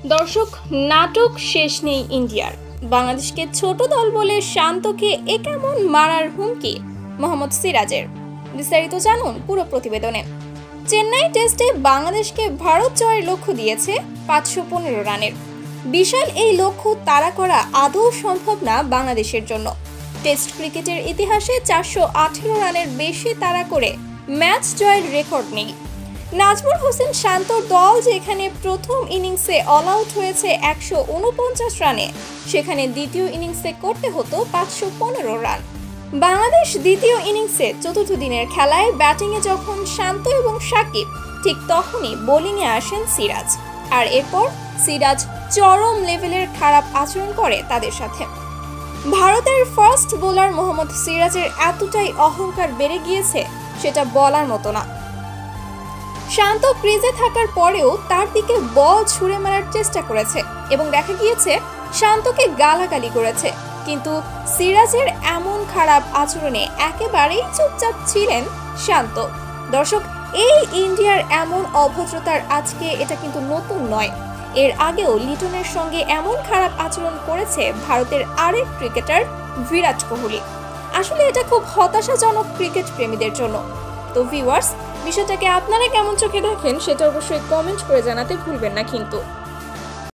দর্শক, নাটক শেষ নেই ইন্ডিয়ার। বাংলাদেশকে ছোট দল বলে শান্তকে এ কেমন মারার হুমকি মোহাম্মদ সিরাজের। বিস্তারিত জানুন পুরো প্রতিবেদনে। চেন্নাই টেস্টে বাংলাদেশকে ভারত জয়ের লক্ষ্য দিয়েছে 515 রানের। বিশাল এই লক্ষ্য তাড়া করা আদৌ সম্ভব না বাংলাদেশের জন্য। টেস্ট ক্রিকেটের ইতিহাসে 418 রানের বেশি তাড়া করে ম্যাচ জয়ের রেকর্ড নেই। নাজমুল হোসেন শান্তর দল যেখানে প্রথম ইনিংসে অল আউট হয়েছে 149 রানে, সেখানে দ্বিতীয় ইনিংসে করতে হতো 515 রান। বাংলাদেশ দ্বিতীয় ইনিংসে চতুর্থ দিনের খেলায় ব্যাটিংয়ে যখন শান্ত এবং সাকিব, ঠিক তখনই বোলিংয়ে আসেন সিরাজ। আর এরপর সিরাজ চরম লেভেলের খারাপ আচরণ করে তাদের সাথে। ভারতের ফাস্ট বোলার মোহাম্মদ সিরাজের এতটাই অহংকার বেড়ে গিয়েছে সেটা বলার মতো না। শান্ত ক্রিজে থাকার পরেও তার দিকে বল ছুঁড়ে মারার চেষ্টা করেছে এবং দেখা গিয়েছে শান্তকে গালাগালি করেছে, কিন্তু সিরাজের এমন খারাপ আচরণে একেবারেই চুপচাপ ছিলেন শান্ত। দর্শক, এই ইন্ডিয়ার এমন অভদ্রতার আজকে এটা কিন্তু নতুন নয়। এর আগেও লিটনের সঙ্গে এমন খারাপ আচরণ করেছে ভারতের আরেক ক্রিকেটার বিরাট কোহলি। আসলে এটা খুব হতাশাজনক ক্রিকেট প্রেমীদের জন্য। তো ভিউয়ার্স, বিষয়টাকে আপনারা কেমন চোখে দেখেন সেটা অবশ্যই কমেন্ট করে জানাতে ভুলবেন না কিন্তু।